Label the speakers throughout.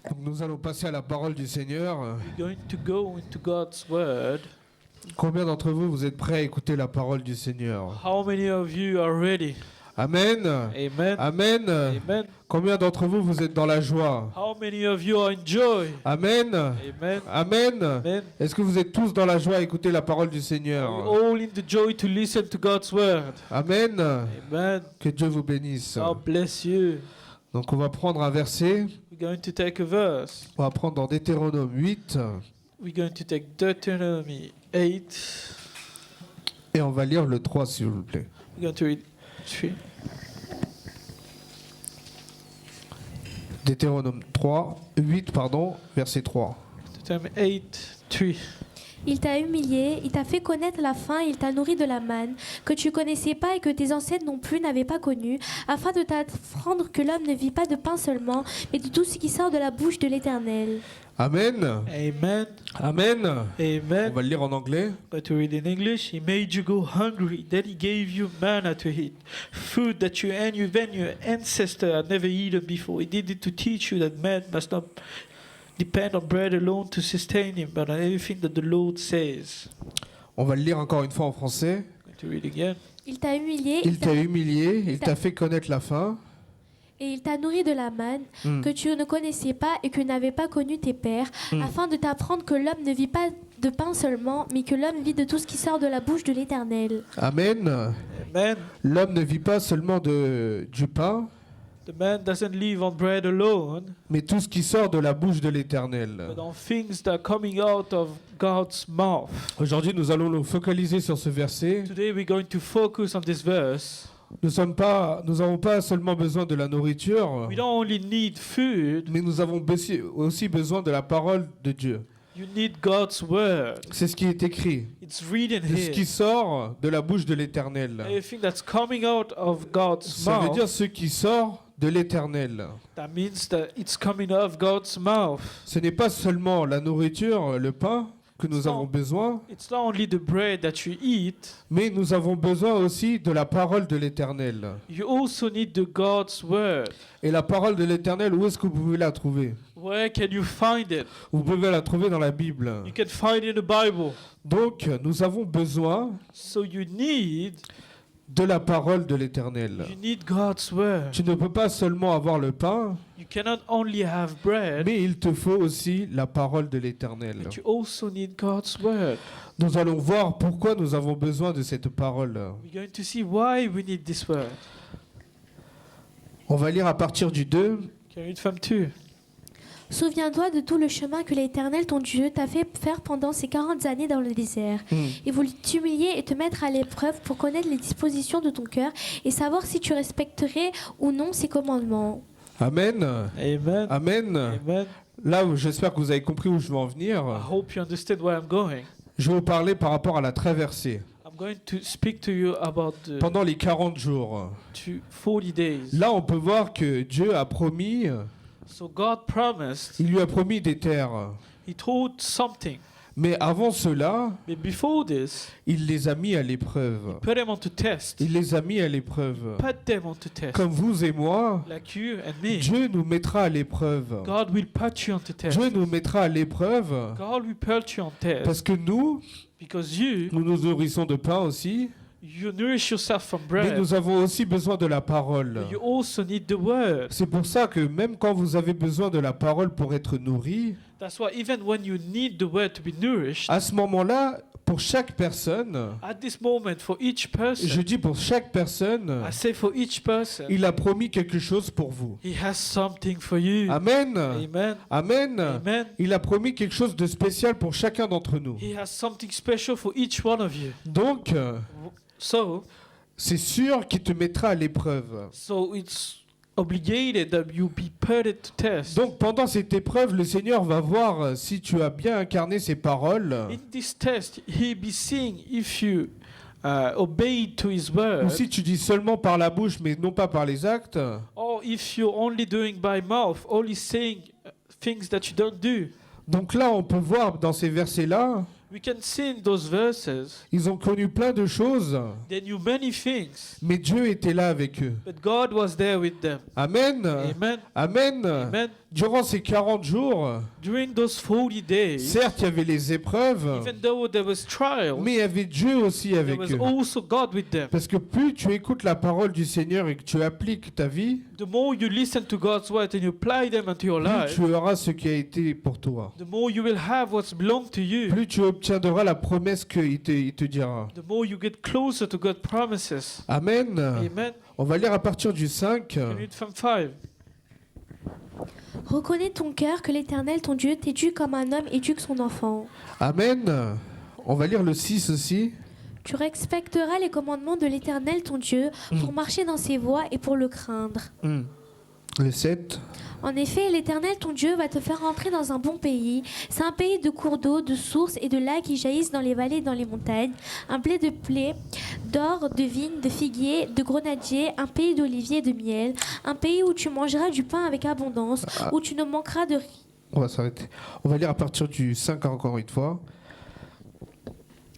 Speaker 1: Donc nous allons passer à la parole du Seigneur.
Speaker 2: We're going to go into God's Word.
Speaker 1: Combien d'entre vous, vous êtes prêts à écouter la parole du Seigneur?
Speaker 2: How many of you are ready?
Speaker 1: Amen.
Speaker 2: Amen.
Speaker 1: Amen.
Speaker 2: Amen.
Speaker 1: Combien d'entre vous, vous êtes dans la joie?
Speaker 2: How many of you are in joy?
Speaker 1: Amen.
Speaker 2: Amen.
Speaker 1: Amen.
Speaker 2: Amen.
Speaker 1: Est-ce que vous êtes tous dans la joie à écouter la parole du Seigneur?
Speaker 2: We're all in the joy to listen to God's Word.
Speaker 1: Amen.
Speaker 2: Amen.
Speaker 1: Que Dieu vous bénisse.
Speaker 2: God bless you.
Speaker 1: Donc on va prendre un verset.
Speaker 2: We're going to take a verse.
Speaker 1: On va prendre dans Deutéronome 8
Speaker 2: We're going to take Deuteronomy 8.
Speaker 1: et on va lire le 3 s'il vous plaît.
Speaker 2: We're going to read 3.
Speaker 1: Deutéronome 8 verset 3.
Speaker 2: Deuteronomy 8, 3.
Speaker 3: Il t'a humilié, il t'a fait connaître la faim, il t'a nourri de la manne, que tu connaissais pas et que tes ancêtres non plus n'avaient pas connu, afin de t'apprendre que l'homme ne vit pas de pain seulement, mais de tout ce qui sort de la bouche de l'Éternel.
Speaker 1: Amen.
Speaker 2: Amen.
Speaker 1: Amen. On
Speaker 2: Amen.
Speaker 1: va le lire en anglais.
Speaker 2: But to read in English, He made you go hungry, then He gave you manna to eat, food that you and your ancestor had never eaten before. He did it to teach you that man must not depend on bread alone to sustain him, but on everything that the Lord says.
Speaker 1: On va le lire encore une fois en français.
Speaker 2: I'm going to read again.
Speaker 3: Il t'a humilié,
Speaker 1: Il t'a humilié, il t'a fait connaître la faim.
Speaker 3: et il t'a nourri de la manne, que tu ne connaissais pas et que n'avaient pas connu tes pères, afin de t'apprendre que l'homme ne vit pas de pain seulement, mais que l'homme vit de tout ce qui sort de la bouche de l'Éternel.
Speaker 1: Amen.
Speaker 2: Amen.
Speaker 1: L'homme ne vit pas seulement du pain,
Speaker 2: The man doesn't live on bread alone,
Speaker 1: mais tout ce qui sort de la bouche de l'Éternel.
Speaker 2: but on things that are coming out of God's mouth.
Speaker 1: Aujourd'hui, nous allons nous focaliser sur ce verset.
Speaker 2: Today we're going to focus on this verse.
Speaker 1: Nous n'avons pas seulement besoin de la nourriture,
Speaker 2: We don't only need food,
Speaker 1: mais nous avons aussi besoin de la parole de Dieu.
Speaker 2: you need God's word.
Speaker 1: C'est ce qui est écrit.
Speaker 2: It's written
Speaker 1: De ce qui
Speaker 2: here.
Speaker 1: sort de la bouche de l'Éternel.
Speaker 2: Everything that's coming out of God's
Speaker 1: Ça veut
Speaker 2: mouth,
Speaker 1: dire ce qui sort de l'Éternel.
Speaker 2: that means that it's coming out of God's mouth.
Speaker 1: Ce n'est pas seulement la nourriture, le pain que nous avons besoin,
Speaker 2: It's not only the bread that you eat,
Speaker 1: mais nous avons besoin aussi de la parole de l'Éternel.
Speaker 2: you also need the God's word.
Speaker 1: Et la parole de l'Éternel, où est-ce que vous pouvez la trouver?
Speaker 2: Where can you find it?
Speaker 1: Vous pouvez la trouver dans la Bible.
Speaker 2: You can find it in the Bible.
Speaker 1: Donc, nous avons besoin
Speaker 2: So you need
Speaker 1: de la parole de l'Éternel.
Speaker 2: God's word.
Speaker 1: Tu ne peux pas seulement avoir le pain,
Speaker 2: You cannot only have bread,
Speaker 1: mais il te faut aussi la parole de l'Éternel.
Speaker 2: but you also need God's word.
Speaker 1: Nous allons voir pourquoi nous avons besoin de cette parole.
Speaker 2: We're going to see why we need this word.
Speaker 1: On va lire à partir du 2.
Speaker 2: Can you read from 2?
Speaker 3: Souviens-toi de tout le chemin que l'Éternel, ton Dieu, t'a fait faire pendant ces 40 années dans le désert. Il voulait t'humilier et te mettre à l'épreuve pour connaître les dispositions de ton cœur et savoir si tu respecterais ou non ses commandements.
Speaker 1: Amen.
Speaker 2: Amen.
Speaker 1: Amen.
Speaker 2: Amen.
Speaker 1: Là, j'espère que vous avez compris où je veux en venir.
Speaker 2: I hope you understand where I'm going.
Speaker 1: Je vais vous parler par rapport à la traversée.
Speaker 2: I'm going to speak to you about the
Speaker 1: Pendant les 40 jours.
Speaker 2: 40 days.
Speaker 1: Là, on peut voir que Dieu a promis,
Speaker 2: So God promised,
Speaker 1: il lui a promis des terres.
Speaker 2: He told something.
Speaker 1: Mais avant cela,
Speaker 2: But before this,
Speaker 1: il les a mis à l'épreuve.
Speaker 2: put them on to test.
Speaker 1: Il les a mis à l'épreuve.
Speaker 2: Put them on to test.
Speaker 1: Comme vous et moi,
Speaker 2: Like you and me.
Speaker 1: Dieu nous mettra à l'épreuve.
Speaker 2: God will put you on to test.
Speaker 1: Dieu nous mettra à l'épreuve
Speaker 2: God will put you on test.
Speaker 1: parce que nous
Speaker 2: Because you
Speaker 1: nous nourrissons de pain aussi,
Speaker 2: nourish yourself from
Speaker 1: mais
Speaker 2: bread.
Speaker 1: nous avons aussi besoin de la parole.
Speaker 2: But you also need the word.
Speaker 1: C'est pour ça que même quand vous avez besoin de la parole pour être nourri,
Speaker 2: That's why even when you need the word to be nourished,
Speaker 1: à ce moment-là, pour chaque personne,
Speaker 2: at this moment, for each person,
Speaker 1: je dis pour chaque personne,
Speaker 2: I say for each person,
Speaker 1: il a promis quelque chose pour vous.
Speaker 2: He has something for you.
Speaker 1: Amen.
Speaker 2: Amen.
Speaker 1: Amen.
Speaker 2: Amen.
Speaker 1: Il a promis quelque chose de spécial pour chacun d'entre nous.
Speaker 2: He has something special for each one of you.
Speaker 1: Donc,
Speaker 2: So
Speaker 1: c'est sûr qu'il te mettra à l'épreuve.
Speaker 2: it's obligated that you be put it to test.
Speaker 1: Donc, pendant cette épreuve, le Seigneur va voir si tu as bien incarné ses paroles
Speaker 2: In this test, He be seeing if you obeyed to His
Speaker 1: ou
Speaker 2: word,
Speaker 1: si tu dis seulement par la bouche mais non pas par les actes.
Speaker 2: or if you're only doing by mouth, only saying things that you don't do.
Speaker 1: Donc là, on peut voir dans ces versets-là
Speaker 2: We can see in those verses,
Speaker 1: Ils ont connu plein de choses,
Speaker 2: they knew many things,
Speaker 1: mais Dieu était là avec eux.
Speaker 2: but God was there with them.
Speaker 1: Amen.
Speaker 2: Amen.
Speaker 1: Amen.
Speaker 2: Amen.
Speaker 1: Durant ces 40 jours,
Speaker 2: During those 40 days,
Speaker 1: certes, il y avait les épreuves,
Speaker 2: even though there was trials,
Speaker 1: mais il y avait Dieu aussi
Speaker 2: there
Speaker 1: avec
Speaker 2: was
Speaker 1: eux.
Speaker 2: also God with them.
Speaker 1: Parce que plus tu écoutes la parole du Seigneur et que tu appliques ta vie,
Speaker 2: The more you listen to God's word and you apply them into your
Speaker 1: plus
Speaker 2: life,
Speaker 1: tu auras ce qui a été pour toi.
Speaker 2: the more you will have what's belonged to you.
Speaker 1: Plus tu obtiendras la promesse qu'il te dira.
Speaker 2: The more you get closer to God's promises.
Speaker 1: Amen.
Speaker 2: Amen.
Speaker 1: On va lire à partir du 5.
Speaker 2: Can read from 5.
Speaker 3: Reconnais ton cœur que l'Éternel, ton Dieu, t'éduque comme un homme éduque son enfant.
Speaker 1: Amen. On va lire le 6 aussi.
Speaker 3: Tu respecteras les commandements de l'Éternel, ton Dieu, pour marcher dans ses voies et pour le craindre.
Speaker 1: Le 7.
Speaker 3: En effet, l'Éternel, ton Dieu, va te faire entrer dans un bon pays. C'est un pays de cours d'eau, de sources et de lacs qui jaillissent dans les vallées et dans les montagnes. Un blé de blé, d'or, de vignes, de figuiers, de grenadiers, un pays d'oliviers et de miel. Un pays où tu mangeras du pain avec abondance, où tu ne manqueras de rien.
Speaker 1: On va s'arrêter. On va lire à partir du 5 encore une fois.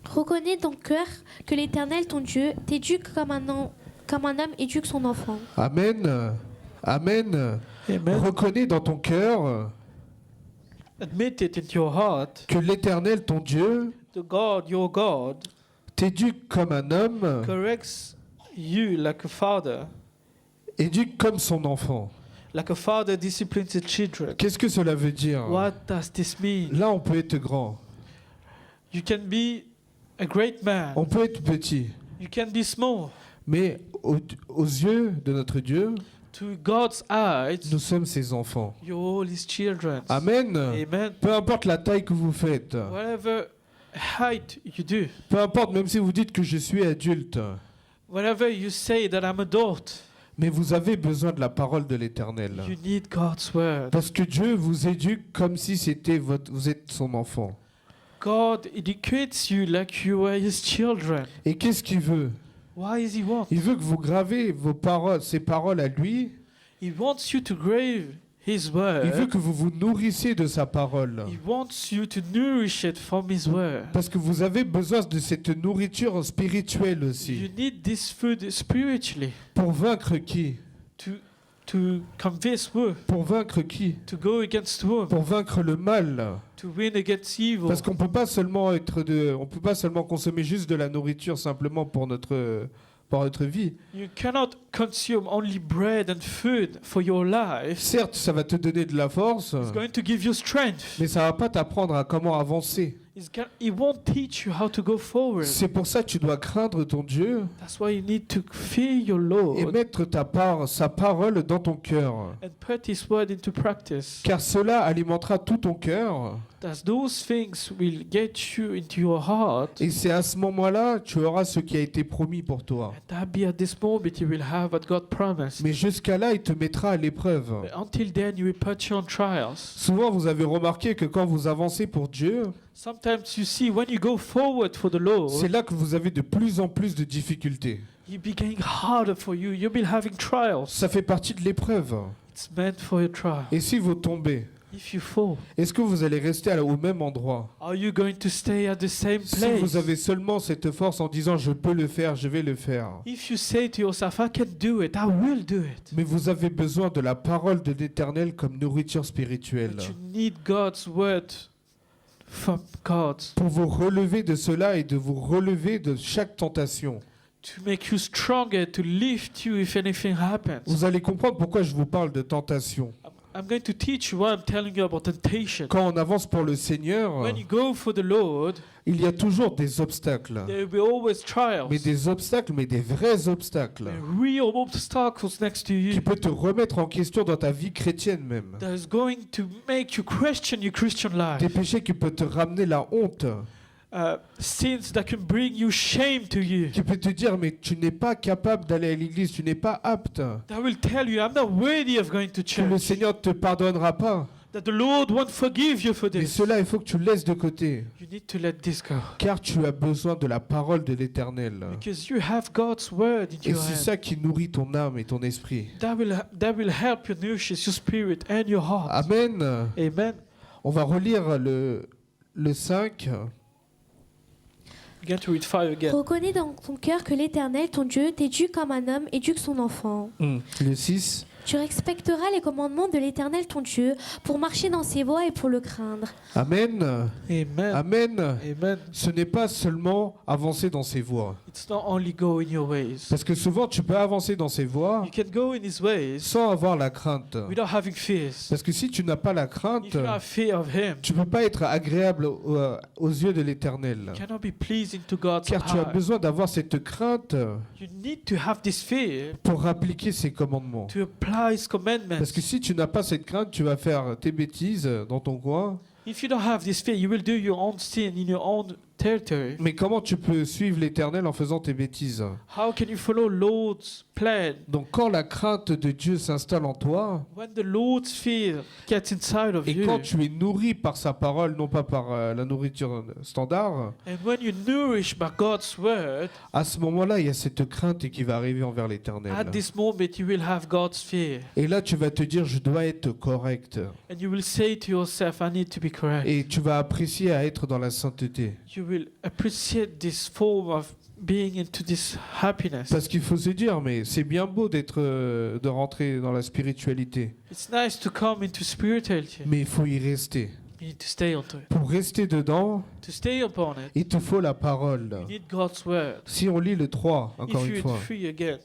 Speaker 3: Reconnais ton cœur que l'Éternel, ton Dieu, t'éduque comme un homme éduque son enfant.
Speaker 1: Amen. Amen.
Speaker 2: Amen.
Speaker 1: Reconnais dans ton cœur
Speaker 2: Admit it in your heart.
Speaker 1: que l'Éternel, ton Dieu,
Speaker 2: The God, your God,
Speaker 1: t'éduque comme un homme,
Speaker 2: corrects you like a father.
Speaker 1: éduque comme son enfant.
Speaker 2: Like a father disciplines his children.
Speaker 1: Qu'est-ce que cela veut dire?
Speaker 2: What does this mean?
Speaker 1: Là, on peut être grand,
Speaker 2: You can be a great man.
Speaker 1: on peut être petit,
Speaker 2: You can be small.
Speaker 1: mais aux yeux de notre Dieu,
Speaker 2: To God's eyes,
Speaker 1: nous sommes ses enfants.
Speaker 2: you're all his children.
Speaker 1: Amen.
Speaker 2: Amen.
Speaker 1: Peu importe la taille que vous faites,
Speaker 2: Whatever height you do,
Speaker 1: peu importe même si vous dites que je suis adulte,
Speaker 2: whenever you say that I'm adult,
Speaker 1: mais vous avez besoin de la parole de l'Éternel.
Speaker 2: you need God's word.
Speaker 1: Parce que Dieu vous éduque comme si vous êtes son enfant.
Speaker 2: God educates you like you are his children.
Speaker 1: Et qu'est-ce qu'il veut?
Speaker 2: Why is he want?
Speaker 1: Il veut que vous gravez ses paroles à lui.
Speaker 2: He wants you to grave his
Speaker 1: Il veut
Speaker 2: word.
Speaker 1: que vous vous nourrissiez de sa parole.
Speaker 2: He wants you to nourish it from his word.
Speaker 1: Parce que vous avez besoin de cette nourriture spirituelle
Speaker 2: You
Speaker 1: aussi.
Speaker 2: need this food spiritually
Speaker 1: Pour vaincre qui?
Speaker 2: to convince who,
Speaker 1: Pour vaincre qui?
Speaker 2: to go against whom,
Speaker 1: Pour vaincre le mal.
Speaker 2: to win against evil.
Speaker 1: Parce qu'on peut pas seulement on peut pas seulement consommer juste de la nourriture simplement pour notre vie.
Speaker 2: You cannot consume only bread and food for your life.
Speaker 1: Certes, ça va te donner de la force,
Speaker 2: It's going to give you strength.
Speaker 1: mais ça va pas t'apprendre à comment avancer.
Speaker 2: It won't teach you how to go forward.
Speaker 1: C'est pour ça que tu dois craindre ton Dieu
Speaker 2: That's why you need to fear your
Speaker 1: et
Speaker 2: Lord
Speaker 1: mettre sa parole dans ton cœur.
Speaker 2: and put his word into practice.
Speaker 1: Car cela alimentera tout ton cœur.
Speaker 2: As those things will get you into your heart.
Speaker 1: Et c'est à ce moment-là tu auras ce qui a été promis pour toi.
Speaker 2: And that be at this moment you will have what God promised.
Speaker 1: Mais jusqu'à là, il te mettra à l'épreuve.
Speaker 2: But until then you will put you on trials.
Speaker 1: Souvent, vous avez remarqué que quand vous avancez pour Dieu,
Speaker 2: Sometimes you see when you go forward for the Lord,
Speaker 1: c'est là que vous avez de plus en plus de difficultés.
Speaker 2: it be getting harder for you. You'll be having trials.
Speaker 1: Ça fait partie de l'épreuve.
Speaker 2: It's meant for a trial.
Speaker 1: Et si vous tombez,
Speaker 2: If you fall,
Speaker 1: est-ce que vous allez rester au même endroit?
Speaker 2: are you going to stay at the same
Speaker 1: Si
Speaker 2: place?
Speaker 1: vous avez seulement cette force en disant je peux le faire, je vais le faire.
Speaker 2: If you say to yourself, I can do it, I will do it.
Speaker 1: Mais vous avez besoin de la parole de l'Éternel comme nourriture spirituelle.
Speaker 2: But you need God's word from God
Speaker 1: Pour vous relever de cela et de vous relever de chaque tentation.
Speaker 2: to make you stronger, to lift you if anything happens.
Speaker 1: Vous allez comprendre pourquoi je vous parle de tentation.
Speaker 2: I'm going to teach you why I'm telling you about temptation.
Speaker 1: Quand on avance pour le Seigneur,
Speaker 2: When you go for the Lord,
Speaker 1: il y a toujours des obstacles.
Speaker 2: there will be always trials.
Speaker 1: Mais des obstacles, mais des vrais obstacles.
Speaker 2: There are real obstacles next to
Speaker 1: Qui
Speaker 2: you
Speaker 1: peut te remettre en question dans ta vie chrétienne même.
Speaker 2: that is going to make you question your Christian life.
Speaker 1: Des péchés qui peuvent te ramener la honte.
Speaker 2: Sins that can bring you shame to you.
Speaker 1: Qui peut te dire mais tu n'es pas capable d'aller à l'église, tu n'es pas apte.
Speaker 2: That will tell you, I'm not worthy of going to
Speaker 1: Que le
Speaker 2: church.
Speaker 1: Seigneur ne te pardonnera pas.
Speaker 2: That the Lord won't forgive you for
Speaker 1: Mais
Speaker 2: this.
Speaker 1: cela, il faut que tu le laisses de côté.
Speaker 2: You need to let this go.
Speaker 1: Car tu as besoin de la parole de l'Éternel.
Speaker 2: Because you have God's word in
Speaker 1: Et
Speaker 2: your
Speaker 1: c'est
Speaker 2: hand.
Speaker 1: ça qui nourrit ton âme et ton esprit.
Speaker 2: That will help you nourish your spirit and your heart.
Speaker 1: Amen.
Speaker 2: Amen.
Speaker 1: On va relire le 5.
Speaker 2: Begin to read 5 again.
Speaker 3: Reconnais dans ton cœur que l'Éternel, ton Dieu, t'éduque comme un homme éduque son enfant.
Speaker 1: Le 6.
Speaker 3: Tu respecteras les commandements de l'Éternel, ton Dieu, pour marcher dans ses voies et pour le craindre.
Speaker 1: Amen.
Speaker 2: Amen.
Speaker 1: Amen.
Speaker 2: Amen.
Speaker 1: Ce n'est pas seulement avancer dans ses voies.
Speaker 2: It's not only go in your ways.
Speaker 1: Parce que souvent, tu peux avancer dans ses voies
Speaker 2: You can go in his ways
Speaker 1: sans avoir la crainte.
Speaker 2: without having fears.
Speaker 1: Parce que si tu n'as pas la
Speaker 2: If
Speaker 1: crainte,
Speaker 2: you have fear of him,
Speaker 1: tu ne peux pas être agréable aux yeux de l'Éternel.
Speaker 2: you cannot be pleasing to God's
Speaker 1: Car tu as
Speaker 2: heart.
Speaker 1: besoin d'avoir cette crainte
Speaker 2: You need to have this fear
Speaker 1: pour appliquer ses commandements.
Speaker 2: to apply his commandments.
Speaker 1: Parce que si tu n'as pas cette crainte, tu vas faire tes bêtises dans ton coin.
Speaker 2: If you don't have this fear, you will do your own sin in your own territory.
Speaker 1: Mais comment tu peux suivre l'Éternel en faisant tes bêtises?
Speaker 2: How can you follow Lord's plan?
Speaker 1: Donc quand la crainte de Dieu s'installe en toi,
Speaker 2: When the Lord's fear gets inside of
Speaker 1: et
Speaker 2: you,
Speaker 1: quand tu es nourri par sa parole, non pas par la nourriture standard,
Speaker 2: and when you nourish by God's word,
Speaker 1: à ce moment-là, il y a cette crainte qui va arriver envers l'Éternel.
Speaker 2: at this moment you will have God's fear.
Speaker 1: Et là, tu vas te dire, je dois être correct.
Speaker 2: And you will say to yourself, I need to be correct.
Speaker 1: Et tu vas apprécier à être dans la sainteté.
Speaker 2: You will appreciate this form of being into this happiness.
Speaker 1: Parce qu'il faut se dire, mais c'est bien beau de rentrer dans la spiritualité.
Speaker 2: It's nice to come into spirituality.
Speaker 1: Mais il faut y rester.
Speaker 2: You need to stay onto it.
Speaker 1: Pour rester dedans,
Speaker 2: To stay upon it,
Speaker 1: il te faut la parole.
Speaker 2: you need God's word.
Speaker 1: Si on lit le 3, encore
Speaker 2: If
Speaker 1: une
Speaker 2: you
Speaker 1: fois.
Speaker 2: read 3 again,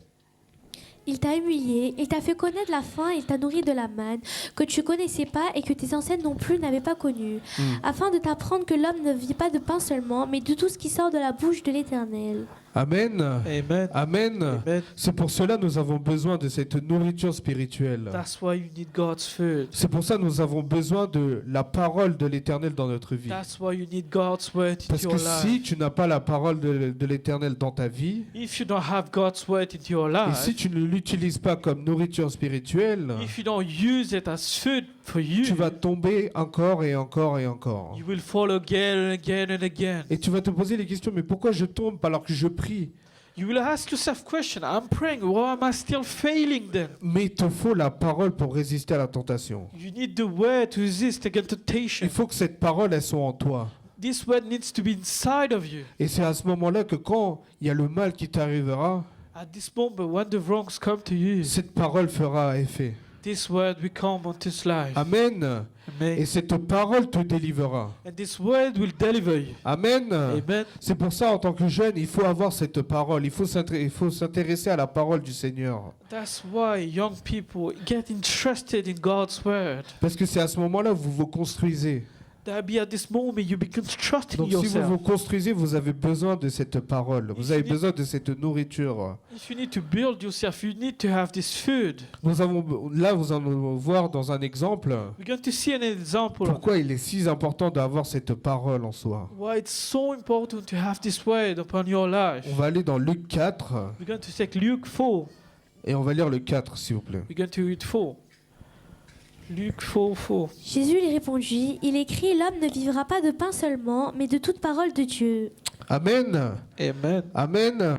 Speaker 3: Il t'a humilié, il t'a fait connaître la faim, il t'a nourri de la manne, que tu connaissais pas et que tes ancêtres non plus n'avaient pas connu, afin de t'apprendre que l'homme ne vit pas de pain seulement, mais de tout ce qui sort de la bouche de l'Éternel.
Speaker 1: Amen.
Speaker 2: amen.
Speaker 1: Amen.
Speaker 2: Amen.
Speaker 1: C'est pour cela que nous avons besoin de cette nourriture spirituelle.
Speaker 2: That's why you need God's food.
Speaker 1: C'est pour ça que nous avons besoin de la parole de l'Éternel dans notre vie.
Speaker 2: That's why you need God's word into
Speaker 1: Parce
Speaker 2: your
Speaker 1: que
Speaker 2: life.
Speaker 1: si tu n'as pas la parole de l'Éternel dans ta vie,
Speaker 2: If you don't have God's word into your
Speaker 1: et
Speaker 2: life,
Speaker 1: si tu ne l'utilises pas comme nourriture spirituelle,
Speaker 2: if you don't use it as food for you,
Speaker 1: tu vas tomber encore et encore et encore.
Speaker 2: you will fall again and again and again.
Speaker 1: Et tu vas te poser les questions, mais pourquoi je tombe alors que je prie?
Speaker 2: You will ask yourself question, I'm praying, why am I still failing then?
Speaker 1: Mais il te faut la parole pour résister à la tentation.
Speaker 2: You need the word to resist against temptation.
Speaker 1: Il faut que cette parole, elle soit en toi.
Speaker 2: This word needs to be inside of you.
Speaker 1: Et c'est à ce moment-là que quand il y a le mal qui t'arrivera,
Speaker 2: At this moment, when the wrongs come to you,
Speaker 1: cette parole fera effet.
Speaker 2: this word will come onto his life.
Speaker 1: Amen.
Speaker 2: Amen.
Speaker 1: Et cette parole te délivrera.
Speaker 2: And this word will deliver you.
Speaker 1: Amen.
Speaker 2: Amen.
Speaker 1: C'est pour ça, en tant que jeune, il faut avoir cette parole. Il faut s'intéresser à la parole du Seigneur.
Speaker 2: That's why young people get interested in God's word.
Speaker 1: Parce que c'est à ce moment-là que vous vous construisez.
Speaker 2: That be at this moment you be constructing
Speaker 1: Donc si vous
Speaker 2: yourself.
Speaker 1: vous construisez, vous avez besoin de cette parole. Vous avez besoin de cette nourriture.
Speaker 2: If you need to build yourself, you need to have this food.
Speaker 1: Là, vous allez voir dans un exemple
Speaker 2: We're going to see an example of
Speaker 1: pourquoi il est si important d'avoir cette parole en soi.
Speaker 2: why it's so important to have this word upon your life.
Speaker 1: On va aller dans Luc 4
Speaker 2: We're going to take Luke 4.
Speaker 1: et on va lire le 4, s'il vous plaît.
Speaker 2: We're going to read 4. Luke 4:4.
Speaker 3: Jésus lui répondit, il écrit, l'homme ne vivra pas de pain seulement, mais de toute parole de Dieu.
Speaker 1: Amen.
Speaker 2: Amen.
Speaker 1: Amen.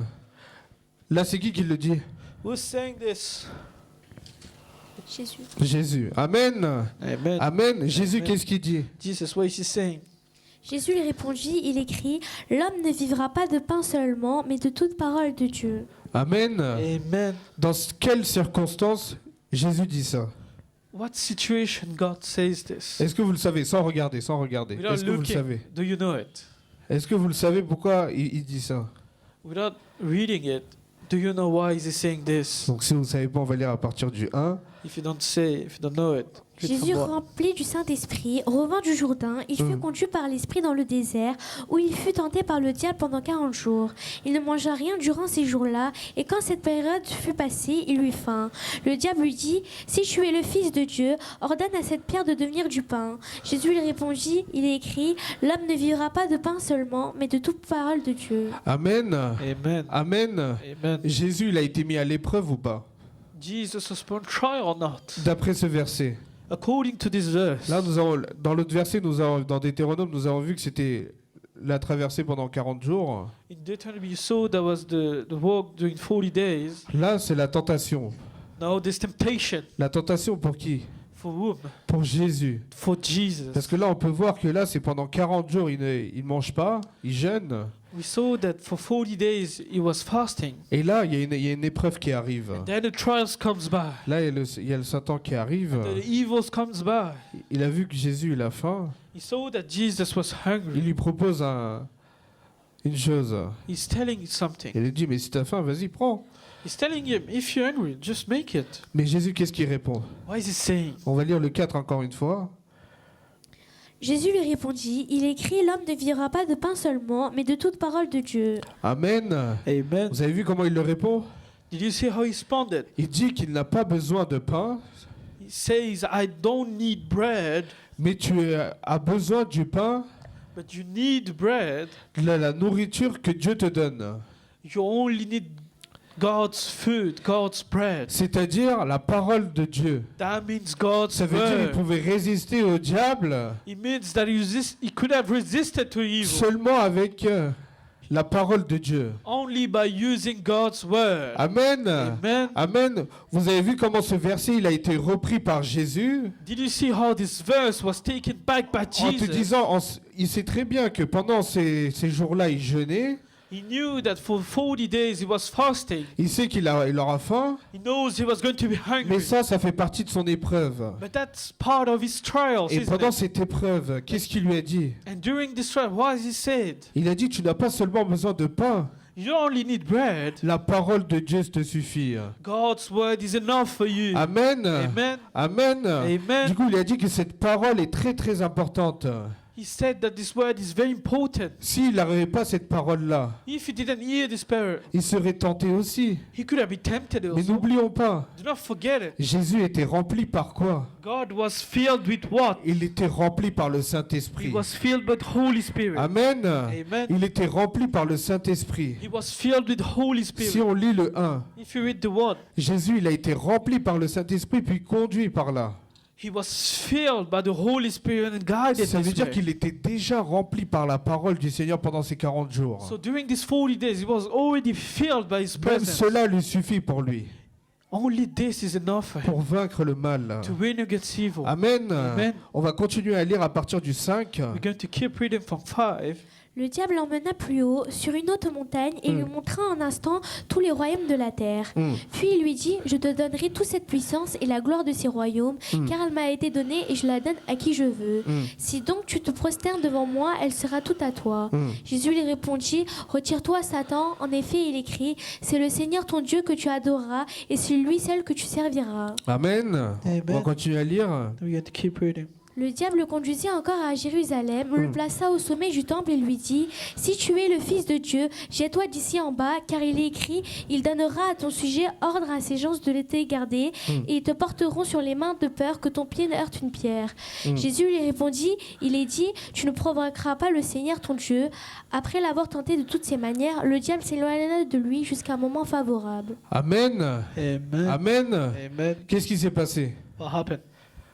Speaker 1: Là, c'est qui le dit?
Speaker 2: Who's saying this?
Speaker 3: Jésus.
Speaker 1: Jésus. Amen.
Speaker 2: Amen.
Speaker 1: Amen. Jésus,
Speaker 2: Amen.
Speaker 1: qu'est-ce qu'il dit?
Speaker 2: Jesus, what is he saying?
Speaker 3: Jésus lui répondit, il écrit, l'homme ne vivra pas de pain seulement, mais de toute parole de Dieu.
Speaker 1: Amen.
Speaker 2: Amen.
Speaker 1: Dans quelles circonstances Jésus dit ça?
Speaker 2: What situation God says this?
Speaker 1: Est-ce que vous le savez? Sans regarder, sans regarder.
Speaker 2: Without
Speaker 1: Est-ce que vous le
Speaker 2: looking,
Speaker 1: savez?
Speaker 2: do you know it?
Speaker 1: Est-ce que vous le savez pourquoi il dit ça?
Speaker 2: Without reading it, do you know why is he saying this?
Speaker 1: Donc si vous ne savez pas, on va lire à partir du 1.
Speaker 2: If you don't know it, read
Speaker 3: Jésus,
Speaker 2: from one.
Speaker 3: rempli du Saint-Esprit, revint du Jourdain. Il fut conduit par l'Esprit dans le désert, où il fut tenté par le diable pendant 40 jours. Il ne mangea rien durant ces jours-là, et quand cette période fut passée, il eut faim. Le diable lui dit, « Si tu es le Fils de Dieu, ordonne à cette pierre de devenir du pain. » Jésus lui répondit, il est écrit, « L'homme ne vivra pas de pain seulement, mais de toute parole de Dieu. »
Speaker 1: Amen.
Speaker 2: Amen.
Speaker 1: Amen.
Speaker 2: Amen.
Speaker 1: Jésus, il a été mis à l'épreuve ou pas?
Speaker 2: Jesus was put on trial or not?
Speaker 1: D'après ce verset.
Speaker 2: According to this verse.
Speaker 1: Là, dans l'autre verset, dans Deutéronome, nous avons vu que c'était la traversée pendant 40 jours.
Speaker 2: In Deuteronomy, you saw there was the walk during 40 days.
Speaker 1: Là, c'est la tentation.
Speaker 2: Now there's temptation.
Speaker 1: La tentation pour qui?
Speaker 2: For whom?
Speaker 1: Pour Jésus.
Speaker 2: For Jesus.
Speaker 1: Parce que là, on peut voir que là, c'est pendant 40 jours, il ne mange pas, il jeûne.
Speaker 2: We saw that for 40 days he was fasting.
Speaker 1: Et là, il y a une épreuve qui arrive.
Speaker 2: Then the trials comes by.
Speaker 1: Là, il y a le Satan qui arrive.
Speaker 2: The evils comes by.
Speaker 1: Il a vu que Jésus il a faim.
Speaker 2: He saw that Jesus was hungry.
Speaker 1: Il lui propose une chose.
Speaker 2: He's telling something.
Speaker 1: Il lui dit, mais si t'as faim, vas-y, prends.
Speaker 2: He's telling him, if you're hungry, just make it.
Speaker 1: Mais Jésus, qu'est-ce qu'il répond?
Speaker 2: What is he saying?
Speaker 1: On va lire le 4 encore une fois.
Speaker 3: Jésus lui répondit, il est écrit, l'homme ne vivra pas de pain seulement, mais de toute parole de Dieu.
Speaker 1: Amen.
Speaker 2: Amen.
Speaker 1: Vous avez vu comment il le répond?
Speaker 2: Did you see how he responded?
Speaker 1: Il dit qu'il n'a pas besoin de pain,
Speaker 2: He says, I don't need bread,
Speaker 1: mais tu as besoin du pain,
Speaker 2: but you need bread.
Speaker 1: de la nourriture que Dieu te donne.
Speaker 2: You only need God's food, God's bread.
Speaker 1: C'est-à-dire la parole de Dieu.
Speaker 2: That means God's
Speaker 1: Ça veut dire qu'il
Speaker 2: word.
Speaker 1: pouvait résister au diable
Speaker 2: It means that he could have resisted to evil
Speaker 1: seulement avec la parole de Dieu.
Speaker 2: only by using God's word.
Speaker 1: Amen.
Speaker 2: Amen.
Speaker 1: Amen. Vous avez vu comment ce verset il a été repris par Jésus
Speaker 2: Did you see how this verse was taken back by
Speaker 1: en te
Speaker 2: Jesus?
Speaker 1: disant, il sait très bien que pendant ces jours-là, il jeûnait.
Speaker 2: He knew that for 40 days he was fasting.
Speaker 1: Il sait il aura faim,
Speaker 2: He knows he was going to be
Speaker 1: mais
Speaker 2: hungry.
Speaker 1: ça fait partie de son épreuve.
Speaker 2: But that's part of his trials,
Speaker 1: Et
Speaker 2: isn't
Speaker 1: pendant
Speaker 2: it?
Speaker 1: cette épreuve, qu'est-ce qu'il lui a dit?
Speaker 2: And during this trial, what has he said?
Speaker 1: Il a dit, tu n'as pas seulement besoin de pain,
Speaker 2: You don't only need bread.
Speaker 1: la parole de Dieu te suffit.
Speaker 2: God's word is enough for you.
Speaker 1: Amen.
Speaker 2: Amen.
Speaker 1: Amen.
Speaker 2: Amen.
Speaker 1: Du coup, il a dit que cette parole est très très importante.
Speaker 2: He said that this word is very important.
Speaker 1: S'il n'avait pas cette parole-là,
Speaker 2: If he didn't hear this prayer,
Speaker 1: il serait tenté aussi.
Speaker 2: he could have been tempted
Speaker 1: Mais
Speaker 2: also.
Speaker 1: n'oublions pas,
Speaker 2: Do not forget it.
Speaker 1: Jésus était rempli par quoi?
Speaker 2: God was filled with what?
Speaker 1: Il était rempli par le
Speaker 2: He
Speaker 1: Saint-Esprit.
Speaker 2: was filled with Holy Spirit.
Speaker 1: Amen.
Speaker 2: Amen.
Speaker 1: Il était rempli par le Saint-Esprit.
Speaker 2: He was filled with Holy
Speaker 1: Si
Speaker 2: Spirit.
Speaker 1: on lit le 1,
Speaker 2: If you read the word,
Speaker 1: Jésus il a été rempli par le Saint-Esprit puis conduit par là.
Speaker 2: he was filled by the Holy Spirit and guided
Speaker 1: Ça veut
Speaker 2: this
Speaker 1: dire
Speaker 2: way.
Speaker 1: qu'il était déjà rempli par la parole du Seigneur pendant ces 40 jours.
Speaker 2: So during these 40 days, he was already filled by his
Speaker 1: Même
Speaker 2: presence.
Speaker 1: cela lui suffit pour lui,
Speaker 2: Only this is enough for him
Speaker 1: pour vaincre le mal.
Speaker 2: to win against evil.
Speaker 1: Amen.
Speaker 2: Amen.
Speaker 1: On va continuer à lire à partir du 5.
Speaker 2: We're going to keep reading from 5.
Speaker 3: Le diable l'emmena plus haut, sur une haute montagne, et lui montra en un instant tous les royaumes de la terre. Puis il lui dit, je te donnerai toute cette puissance et la gloire de ces royaumes, car elle m'a été donnée et je la donne à qui je veux. Si donc tu te prosternes devant moi, elle sera toute à toi. Jésus lui répondit, retire-toi Satan, en effet il écrit, c'est le Seigneur ton Dieu que tu adoreras, et c'est lui seul que tu serviras.
Speaker 1: Amen.
Speaker 2: Amen.
Speaker 1: On va continuer à lire.
Speaker 2: We're going to keep reading.
Speaker 3: Le diable le conduisit encore à Jérusalem, le plaça au sommet du temple et lui dit, si tu es le Fils de Dieu, jette-toi d'ici en bas, car il est écrit, il donnera à ton sujet ordre à ses gens de l'été garder, et ils te porteront sur les mains de peur que ton pied ne heurte une pierre. Jésus lui répondit, il est dit, tu ne provoqueras pas le Seigneur ton Dieu. Après l'avoir tenté de toutes ses manières, le diable s'éloigna de lui jusqu'à un moment favorable.
Speaker 1: Amen.
Speaker 2: Amen.
Speaker 1: Amen.
Speaker 2: Amen.
Speaker 1: Qu'est-ce qui s'est passé?
Speaker 2: What happened?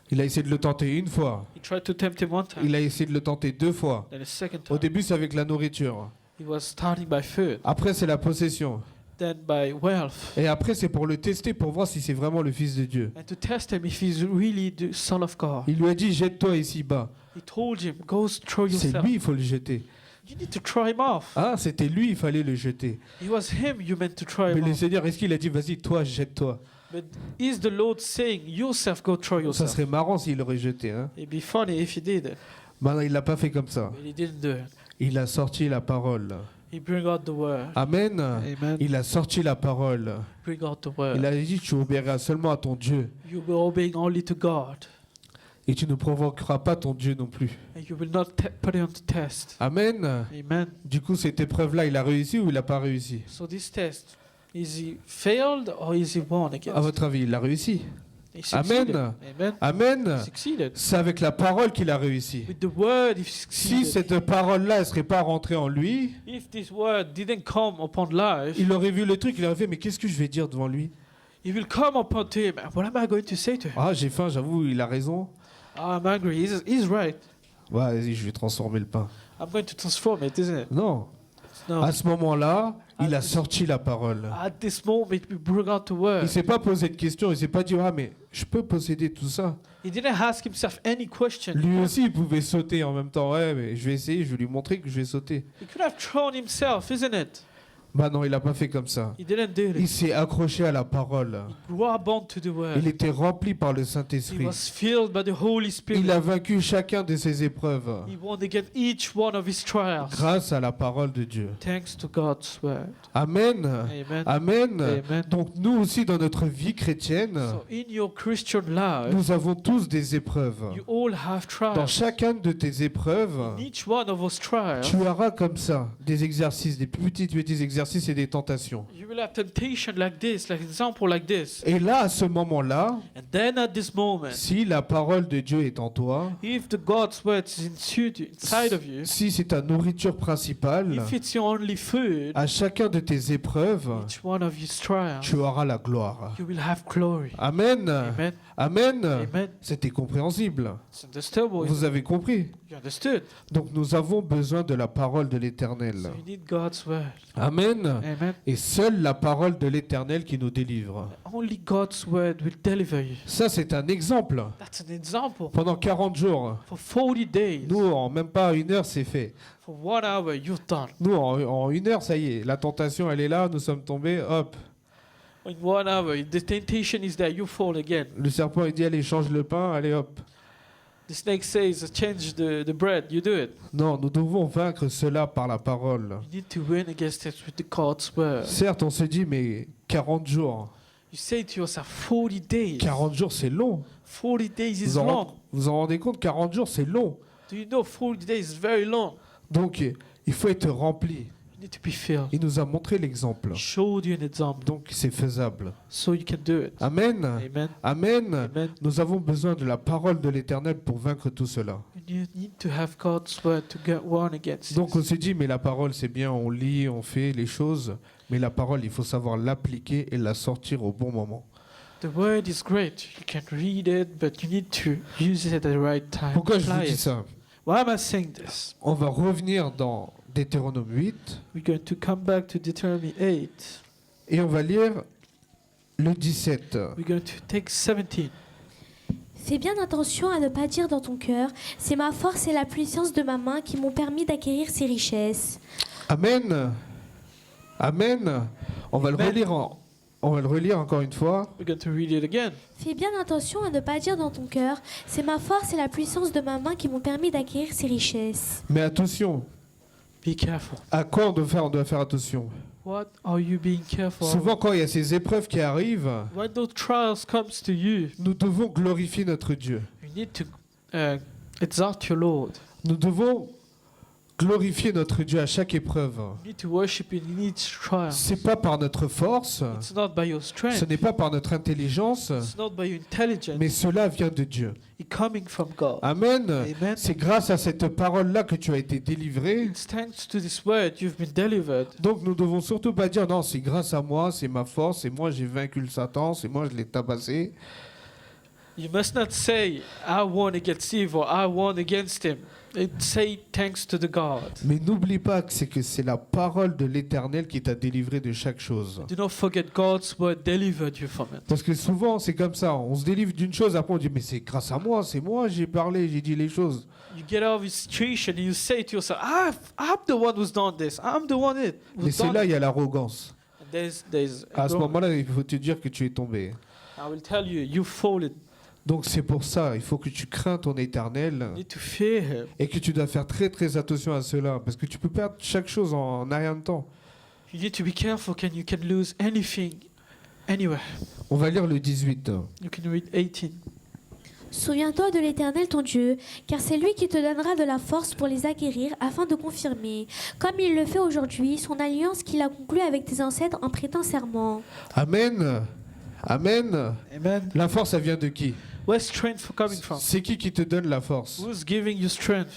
Speaker 1: Il a essayé de le tenter une fois.
Speaker 2: He tried to tempt him one time.
Speaker 1: Il a essayé de le tenter 2 fois.
Speaker 2: Then a second
Speaker 1: Au
Speaker 2: time.
Speaker 1: début, c'est avec la nourriture.
Speaker 2: He was starting by food.
Speaker 1: Après, c'est la possession.
Speaker 2: Then by wealth.
Speaker 1: Et après, c'est pour le tester, pour voir si c'est vraiment le Fils de Dieu.
Speaker 2: And to test him if he's really the Son of God.
Speaker 1: Il lui a dit, jette-toi ici bas.
Speaker 2: He told him, go throw
Speaker 1: C'est
Speaker 2: yourself.
Speaker 1: lui, il faut le jeter.
Speaker 2: You need to try him off.
Speaker 1: Ah, c'était lui, il fallait le jeter.
Speaker 2: It was him you meant to try
Speaker 1: Mais
Speaker 2: him
Speaker 1: le
Speaker 2: off.
Speaker 1: Seigneur, est-ce qu'il a dit, vas-y, toi, jette-toi?
Speaker 2: But is the Lord saying, yourself, go try
Speaker 1: Ça
Speaker 2: yourself?
Speaker 1: serait marrant s'il l'aurait jeté. Hein?
Speaker 2: It'd be funny if he did it.
Speaker 1: Maintenant, il l'a pas fait comme ça.
Speaker 2: But he didn't do it.
Speaker 1: Il a sorti la parole.
Speaker 2: He bring out the word.
Speaker 1: Amen.
Speaker 2: Amen.
Speaker 1: Il a sorti la parole.
Speaker 2: Bring out the word.
Speaker 1: Il a dit, tu obéiras seulement à ton Dieu.
Speaker 2: You will obey only to God.
Speaker 1: Et tu ne provoqueras pas ton Dieu non plus.
Speaker 2: And you will not put it on the test.
Speaker 1: Amen.
Speaker 2: Amen.
Speaker 1: Du coup, cette épreuve-là, il a réussi ou il n'a pas réussi?
Speaker 2: So this test, is he failed or is he won against?
Speaker 1: À votre avis, il a réussi?
Speaker 2: He succeeded.
Speaker 1: Amen.
Speaker 2: Amen.
Speaker 1: Amen.
Speaker 2: He succeeded.
Speaker 1: C'est avec la parole qu'il a réussi.
Speaker 2: With the word, he
Speaker 1: Si
Speaker 2: succeeded.
Speaker 1: cette parole-là ne serait pas rentrée en lui,
Speaker 2: If this word didn't come upon life,
Speaker 1: il aurait vu le truc, il aurait fait, mais qu'est-ce que je vais dire devant lui?
Speaker 2: he will come upon to him. And what am I going to say to him?
Speaker 1: Ah, j'ai faim, j'avoue, il a raison.
Speaker 2: I'm angry. He's right.
Speaker 1: Ouais, vas-y, je vais transformer le pain.
Speaker 2: I'm going to transform it, isn't it?
Speaker 1: Non.
Speaker 2: No.
Speaker 1: À ce moment-là, il a sorti la parole.
Speaker 2: At this moment, we bring out the
Speaker 1: Il
Speaker 2: word.
Speaker 1: s'est pas posé de questions, il s'est pas dit, ah, mais je peux posséder tout ça.
Speaker 2: He didn't ask himself any question.
Speaker 1: Lui aussi, il pouvait sauter en même temps. Ouais, mais je vais essayer, je vais lui montrer que je vais sauter.
Speaker 2: He could have thrown himself, isn't it?
Speaker 1: Bah non, il n'a pas fait comme ça.
Speaker 2: He didn't do
Speaker 1: Il
Speaker 2: it.
Speaker 1: s'est accroché à la parole.
Speaker 2: He grabbed onto the word.
Speaker 1: Il était rempli par le
Speaker 2: He
Speaker 1: Saint-Esprit.
Speaker 2: was filled by the Holy Spirit.
Speaker 1: Il a vaincu chacun de ses épreuves
Speaker 2: He won against each one of his trials.
Speaker 1: grâce à la parole de Dieu.
Speaker 2: Thanks to God's word.
Speaker 1: Amen.
Speaker 2: Amen.
Speaker 1: Amen.
Speaker 2: Amen.
Speaker 1: Donc nous aussi, dans notre vie chrétienne,
Speaker 2: So in your Christian life,
Speaker 1: nous avons tous des épreuves.
Speaker 2: you all have
Speaker 1: Dans
Speaker 2: trials.
Speaker 1: chacune de tes épreuves,
Speaker 2: In each one of those trials,
Speaker 1: tu auras comme ça des exercices, des petits exercices et des tentations.
Speaker 2: you will have temptation like this, like example like this.
Speaker 1: Et là, à ce moment-là,
Speaker 2: And then at this moment,
Speaker 1: si la parole de Dieu est en toi,
Speaker 2: if the God's word is inside of you,
Speaker 1: si c'est ta nourriture principale,
Speaker 2: if it's your only food,
Speaker 1: à chacun de tes épreuves,
Speaker 2: each one of your trials,
Speaker 1: tu auras la gloire.
Speaker 2: you will have glory.
Speaker 1: Amen.
Speaker 2: Amen.
Speaker 1: Amen.
Speaker 2: Amen.
Speaker 1: C'était compréhensible.
Speaker 2: It's understandable.
Speaker 1: Vous avez compris.
Speaker 2: You understood?
Speaker 1: Donc nous avons besoin de la parole de l'Éternel.
Speaker 2: So you need God's word.
Speaker 1: Amen.
Speaker 2: Amen.
Speaker 1: Et seule la parole de l'Éternel qui nous délivre.
Speaker 2: Only God's word will deliver you.
Speaker 1: Ça, c'est un exemple.
Speaker 2: That's an example.
Speaker 1: Pendant 40 jours,
Speaker 2: For 40 days,
Speaker 1: nous, en même pas une heure, c'est fait.
Speaker 2: for 1 hour, you've done.
Speaker 1: Nous, en une heure, ça y est. La tentation, elle est là, nous sommes tombés, hop.
Speaker 2: In 1 hour, the temptation is there, you fall again.
Speaker 1: Le serpent, il dit, allez, change le pain, allez, hop.
Speaker 2: The snake says, change the bread, you do it.
Speaker 1: Non, nous devons vaincre cela par la parole.
Speaker 2: You need to win against it with the God's word.
Speaker 1: Certes, on se dit, mais 40 jours.
Speaker 2: You say to yourself, 40 days.
Speaker 1: 40 jours, c'est long.
Speaker 2: 40 days is
Speaker 1: Vous en,
Speaker 2: long.
Speaker 1: vous en rendez compte, 40 jours, c'est long.
Speaker 2: Do you know 40 days is very long?
Speaker 1: Donc, il faut être rempli.
Speaker 2: You need to be filled.
Speaker 1: Il nous a montré l'exemple.
Speaker 2: He showed you an example,
Speaker 1: Donc, c'est faisable.
Speaker 2: so you can do it.
Speaker 1: Amen.
Speaker 2: Amen.
Speaker 1: Amen.
Speaker 2: Amen.
Speaker 1: Nous avons besoin de la parole de l'Éternel pour vaincre tout cela.
Speaker 2: And you need to have God's word to get one against
Speaker 1: Donc, on
Speaker 2: this.
Speaker 1: se dit, mais la parole, c'est bien, on lit, on fait les choses. Mais la parole, il faut savoir l'appliquer et la sortir au bon moment.
Speaker 2: The word is great. You can read it, but you need to use it at the right time.
Speaker 1: Pourquoi je vous
Speaker 2: Apply
Speaker 1: dis
Speaker 2: it.
Speaker 1: ça?
Speaker 2: Why am I saying this?
Speaker 1: On va revenir dans Deutéronome 8
Speaker 2: We're going to come back to Deuteronomy 8.
Speaker 1: et on va lire le 17.
Speaker 2: We're going to take 17.
Speaker 3: Fais bien attention à ne pas dire dans ton cœur, c'est ma force et la puissance de ma main qui m'ont permis d'acquérir ces richesses.
Speaker 1: Amen. Amen. On va le
Speaker 2: Amen.
Speaker 1: relire on va le relire encore une fois.
Speaker 2: We're going to read it again.
Speaker 3: Fais bien attention à ne pas dire dans ton cœur, c'est ma force et la puissance de ma main qui m'ont permis d'acquérir ces richesses.
Speaker 1: Mais attention,
Speaker 2: Be careful.
Speaker 1: à quoi on doit faire attention?
Speaker 2: What are you being careful of?
Speaker 1: Souvent, quand il y a ces épreuves qui arrivent,
Speaker 2: When those trials comes to you,
Speaker 1: nous devons glorifier notre Dieu.
Speaker 2: you need to exalt your Lord.
Speaker 1: Nous devons glorifier notre Dieu à chaque épreuve.
Speaker 2: You need to worship Him in each trial.
Speaker 1: C'est pas par notre force,
Speaker 2: It's not by your
Speaker 1: ce
Speaker 2: strength.
Speaker 1: n'est pas par notre intelligence,
Speaker 2: It's not by your intelligence.
Speaker 1: mais cela vient de Dieu.
Speaker 2: It's coming from God.
Speaker 1: Amen.
Speaker 2: Amen.
Speaker 1: C'est grâce à cette parole-là que tu as été délivré.
Speaker 2: It's thanks to this word you've been delivered.
Speaker 1: Donc nous devons surtout pas dire non, c'est grâce à moi, c'est ma force, c'est moi j'ai vaincu le Satan, c'est moi je l'ai tabassé.
Speaker 2: You must not say, I won against evil, I won against him. Say thanks to the God.
Speaker 1: Mais n'oublie pas que c'est la parole de l'Éternel qui t'a délivré de chaque chose.
Speaker 2: Do not forget God's word delivered you from it.
Speaker 1: Parce que souvent c'est comme ça, on se délivre d'une chose, après on dit mais c'est grâce à moi, c'est moi, j'ai parlé, j'ai dit les choses.
Speaker 2: You get out of a situation and you say to yourself, I'm the one who's done this. I'm the one
Speaker 1: Mais
Speaker 2: who's
Speaker 1: c'est
Speaker 2: done
Speaker 1: là
Speaker 2: it.
Speaker 1: il y a l'arrogance.
Speaker 2: And there's
Speaker 1: À ce moment-là, il faut te dire que tu es tombé.
Speaker 2: I will tell you, you fallen.
Speaker 1: Donc c'est pour ça, il faut que tu crains ton
Speaker 2: You
Speaker 1: Éternel
Speaker 2: need to fear him.
Speaker 1: et que tu dois faire très très attention à cela, parce que tu peux perdre chaque chose en rien de temps.
Speaker 2: You need to be careful. You can lose anything, anywhere.
Speaker 1: On va lire le 18.
Speaker 2: You can read 18.
Speaker 3: Souviens-toi de l'Éternel ton Dieu, car c'est lui qui te donnera de la force pour les acquérir afin de confirmer, comme il le fait aujourd'hui, son alliance qu'il a conclue avec tes ancêtres en prêtant serment.
Speaker 1: Amen. Amen.
Speaker 2: Amen.
Speaker 1: La force, ça vient de qui?
Speaker 2: Where's strength coming from?
Speaker 1: C'est qui te donne la force?
Speaker 2: Who's giving you strength?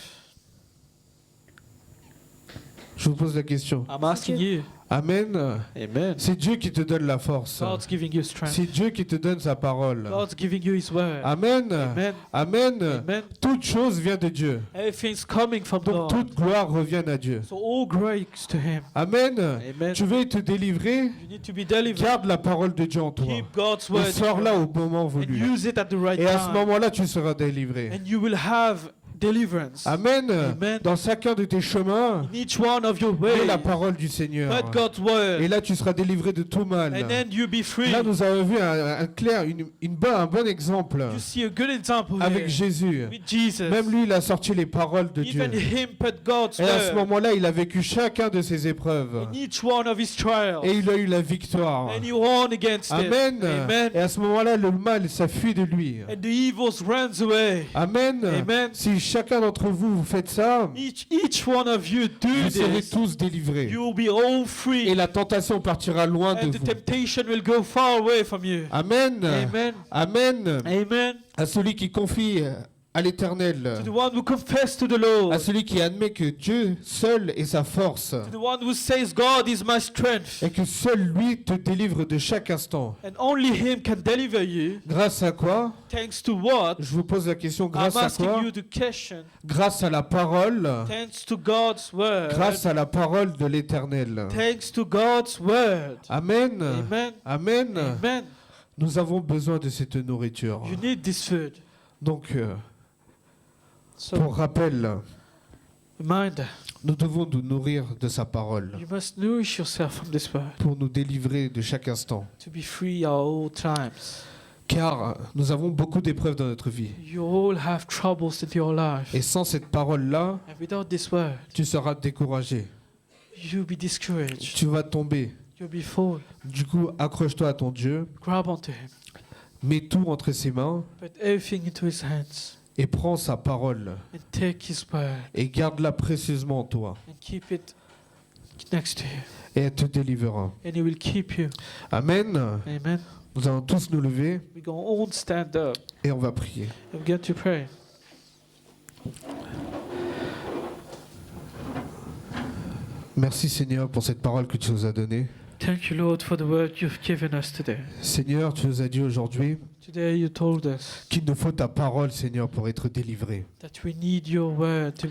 Speaker 1: Je vous pose la question.
Speaker 2: I'm asking you.
Speaker 1: Amen.
Speaker 2: Amen.
Speaker 1: C'est Dieu qui te donne la force.
Speaker 2: God's giving you strength.
Speaker 1: C'est Dieu qui te donne sa parole.
Speaker 2: God's giving you His word.
Speaker 1: Amen.
Speaker 2: Amen.
Speaker 1: Amen.
Speaker 2: Amen.
Speaker 1: Toute chose vient de Dieu.
Speaker 2: Everything's coming from
Speaker 1: Donc
Speaker 2: God.
Speaker 1: toute gloire revient à Dieu.
Speaker 2: So all grace to Him.
Speaker 1: Amen.
Speaker 2: Amen.
Speaker 1: Tu veux te délivrer?
Speaker 2: You need to be delivered.
Speaker 1: Garde la parole de Dieu en toi.
Speaker 2: Keep God's
Speaker 1: Et
Speaker 2: word in
Speaker 1: sors-la
Speaker 2: you
Speaker 1: au moment
Speaker 2: and
Speaker 1: voulu.
Speaker 2: use it at the right
Speaker 1: Et à ce
Speaker 2: time.
Speaker 1: moment-là, tu seras délivré.
Speaker 2: And you will have deliverance.
Speaker 1: Amen.
Speaker 2: Amen.
Speaker 1: Dans chacun de tes chemins,
Speaker 2: In each one of your
Speaker 1: mets
Speaker 2: ways,
Speaker 1: la parole du Seigneur.
Speaker 2: put God's word.
Speaker 1: Et là, tu seras délivré de tout mal.
Speaker 2: And then you be free.
Speaker 1: Là, nous avons vu un bon exemple
Speaker 2: You see a good example
Speaker 1: avec
Speaker 2: here
Speaker 1: Jésus.
Speaker 2: with Jesus.
Speaker 1: Même lui, il a sorti les paroles de Dieu.
Speaker 2: Even him put God's
Speaker 1: Et à ce
Speaker 2: word
Speaker 1: moment-là, il a vécu chacun de ses épreuves.
Speaker 2: in each one of his trials.
Speaker 1: Et il a eu la victoire.
Speaker 2: And he won against
Speaker 1: Amen.
Speaker 2: it. Amen.
Speaker 1: Et à ce moment-là, le mal, ça fuit de lui.
Speaker 2: And the evils runs away.
Speaker 1: Amen.
Speaker 2: Amen.
Speaker 1: Si chacun d'entre vous, vous faites ça,
Speaker 2: Each one of you do
Speaker 1: vous serez
Speaker 2: this.
Speaker 1: tous délivrés.
Speaker 2: You will be all free.
Speaker 1: Et la tentation partira loin de
Speaker 2: And the
Speaker 1: vous.
Speaker 2: temptation will go far away from you.
Speaker 1: Amen.
Speaker 2: Amen.
Speaker 1: Amen.
Speaker 2: Amen.
Speaker 1: À celui qui confie à l'Éternel,
Speaker 2: To the one who confess to the Lord.
Speaker 1: à celui qui admet que Dieu seul est sa force,
Speaker 2: To the one who says, God is my strength.
Speaker 1: et que seul lui te délivre de chaque instant.
Speaker 2: And only him can deliver you.
Speaker 1: Grâce à quoi?
Speaker 2: Thanks to what?
Speaker 1: Je vous pose la question,
Speaker 2: I'm
Speaker 1: grâce à
Speaker 2: asking
Speaker 1: quoi?
Speaker 2: you the question.
Speaker 1: Grâce à la parole,
Speaker 2: Thanks to God's word.
Speaker 1: grâce à la parole de l'Éternel.
Speaker 2: Thanks to God's word.
Speaker 1: Amen.
Speaker 2: Amen.
Speaker 1: Amen.
Speaker 2: Amen.
Speaker 1: Nous avons besoin de cette nourriture.
Speaker 2: You need this food.
Speaker 1: Donc,
Speaker 2: So,
Speaker 1: pour rappel,
Speaker 2: reminder,
Speaker 1: nous devons nous nourrir de sa parole
Speaker 2: you must nourish yourself from this word
Speaker 1: pour nous délivrer de chaque instant.
Speaker 2: to be free at all times.
Speaker 1: Car nous avons beaucoup d'épreuves dans notre vie.
Speaker 2: You all have troubles in your life.
Speaker 1: Et sans cette parole-là,
Speaker 2: And without this word,
Speaker 1: tu seras découragé.
Speaker 2: you'll be discouraged.
Speaker 1: Tu vas tomber.
Speaker 2: You'll be full.
Speaker 1: Du coup, accroche-toi à ton Dieu,
Speaker 2: Grab onto him.
Speaker 1: mets tout entre ses mains
Speaker 2: Put everything into his hands.
Speaker 1: et prends sa parole
Speaker 2: And take his word.
Speaker 1: et garde-la précieusement en toi.
Speaker 2: And keep it next to you.
Speaker 1: Et elle te délivrera.
Speaker 2: And he will keep you.
Speaker 1: Amen.
Speaker 2: Amen.
Speaker 1: Nous allons tous nous lever
Speaker 2: We're going to all stand up.
Speaker 1: et on va prier.
Speaker 2: And we're going to pray.
Speaker 1: Merci Seigneur pour cette parole que tu nous as donnée.
Speaker 2: Thank you, Lord, for the word you've given us today.
Speaker 1: Seigneur, tu nous as dit aujourd'hui
Speaker 2: Today you told us
Speaker 1: qu'il nous faut ta parole, Seigneur, pour être délivré.
Speaker 2: that we need your word to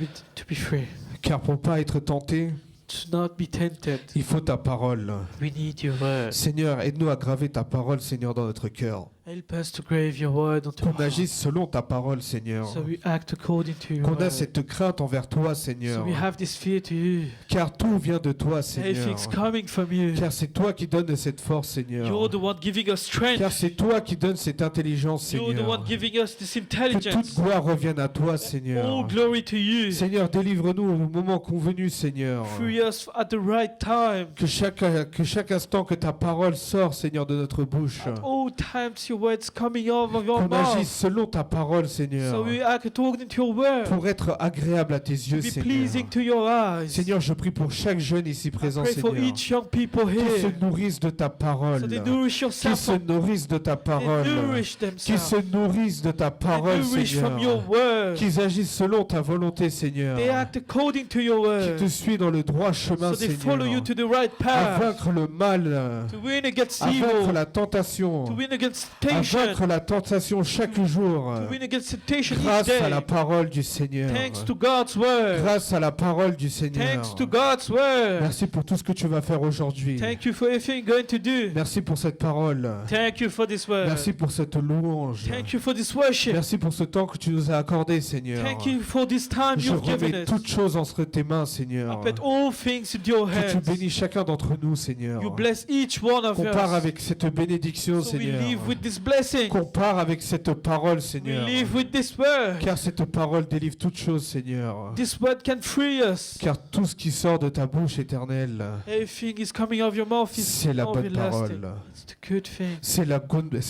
Speaker 2: be free.
Speaker 1: Car pour pas être tenté,
Speaker 2: To not be tempted,
Speaker 1: il faut ta parole.
Speaker 2: we need your word.
Speaker 1: Seigneur, aide-nous à graver ta parole, Seigneur, dans notre cœur.
Speaker 2: Help us to grave your word onto our
Speaker 1: Qu'on agisse
Speaker 2: hearts,
Speaker 1: selon ta parole, Seigneur.
Speaker 2: so we act according to your
Speaker 1: Qu'on a
Speaker 2: word.
Speaker 1: cette crainte envers toi,
Speaker 2: So
Speaker 1: Seigneur.
Speaker 2: we have this fear to you.
Speaker 1: Car tout vient de toi, Seigneur.
Speaker 2: Everything's coming from you.
Speaker 1: Car c'est toi qui donnes cette force, Seigneur.
Speaker 2: You're the one giving us strength.
Speaker 1: Car c'est toi qui donnes cette intelligence,
Speaker 2: You're the
Speaker 1: Seigneur.
Speaker 2: one giving us this
Speaker 1: Que toute
Speaker 2: intelligence.
Speaker 1: gloire revienne à toi,
Speaker 2: All
Speaker 1: Seigneur.
Speaker 2: glory to you.
Speaker 1: Seigneur, délivre-nous au moment convenu, Seigneur.
Speaker 2: Free us at the right time.
Speaker 1: Que chaque instant que ta parole sort, Seigneur, de notre bouche.
Speaker 2: At all times your word's coming out of your
Speaker 1: Qu'on
Speaker 2: mouth.
Speaker 1: agisse selon ta parole, Seigneur.
Speaker 2: So we act according to your word.
Speaker 1: Pour être agréable à tes
Speaker 2: To
Speaker 1: yeux,
Speaker 2: be
Speaker 1: Seigneur.
Speaker 2: pleasing to your eyes.
Speaker 1: Seigneur, je prie pour chaque jeune ici
Speaker 2: I
Speaker 1: présent,
Speaker 2: pray for
Speaker 1: Seigneur.
Speaker 2: each young people
Speaker 1: Qu'ils se
Speaker 2: here.
Speaker 1: nourrissent de ta parole.
Speaker 2: So they nourish
Speaker 1: Qu'ils
Speaker 2: yourself.
Speaker 1: se nourrissent de ta
Speaker 2: They
Speaker 1: parole.
Speaker 2: nourish
Speaker 1: Qu'ils
Speaker 2: themselves.
Speaker 1: se nourrissent de ta
Speaker 2: They
Speaker 1: parole,
Speaker 2: nourish from
Speaker 1: Seigneur.
Speaker 2: your word.
Speaker 1: Qu'ils agissent selon ta volonté, Seigneur.
Speaker 2: They act according to your
Speaker 1: Qui te
Speaker 2: word.
Speaker 1: suivent dans le droit chemin,
Speaker 2: So they follow you
Speaker 1: Seigneur.
Speaker 2: to the right
Speaker 1: À
Speaker 2: path.
Speaker 1: vaincre le mal.
Speaker 2: To win against
Speaker 1: À vaincre
Speaker 2: evil.
Speaker 1: la tentation.
Speaker 2: To win against
Speaker 1: À
Speaker 2: temptation.
Speaker 1: vaincre la tentation chaque jour.
Speaker 2: To win against temptation each
Speaker 1: Grâce à
Speaker 2: day.
Speaker 1: la parole du Seigneur.
Speaker 2: Thanks to God's word.
Speaker 1: Grâce à la parole du Seigneur.
Speaker 2: Thanks to God's word.
Speaker 1: Merci pour tout ce que tu vas faire aujourd'hui.
Speaker 2: Thank you for everything you're going to do.
Speaker 1: Merci pour cette parole.
Speaker 2: Thank you for this word.
Speaker 1: Merci pour cette louange.
Speaker 2: Thank you for this worship.
Speaker 1: Merci pour ce temps que tu nous as accordé, Seigneur.
Speaker 2: Thank you for this time
Speaker 1: Je
Speaker 2: you've given
Speaker 1: remets
Speaker 2: us.
Speaker 1: toutes choses entre tes mains,
Speaker 2: I
Speaker 1: Seigneur.
Speaker 2: put all things into your
Speaker 1: Que tu
Speaker 2: hands.
Speaker 1: bénis chacun d'entre nous, Seigneur.
Speaker 2: You bless each one of
Speaker 1: Qu'on part
Speaker 2: us.
Speaker 1: avec cette bénédiction,
Speaker 2: So we
Speaker 1: Seigneur.
Speaker 2: live with this blessing.
Speaker 1: Qu'on part avec cette parole,
Speaker 2: We
Speaker 1: Seigneur.
Speaker 2: live with this word.
Speaker 1: Car cette parole délivre toutes choses, Seigneur.
Speaker 2: This word can free us.
Speaker 1: Car tout ce qui sort de ta bouche éternelle,
Speaker 2: Everything is coming out of your mouth is
Speaker 1: c'est la bonne
Speaker 2: everlasting.
Speaker 1: parole.
Speaker 2: It's the good thing.
Speaker 1: C'est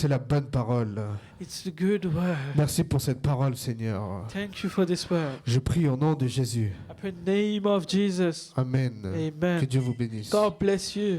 Speaker 1: la bonne parole.
Speaker 2: It's the good word.
Speaker 1: Merci pour cette parole, Seigneur.
Speaker 2: Thank you for this word.
Speaker 1: Je prie au nom de Jésus.
Speaker 2: I pray in the name of Jesus.
Speaker 1: Amen. Que
Speaker 2: Amen.
Speaker 1: Dieu vous bénisse.
Speaker 2: God bless you.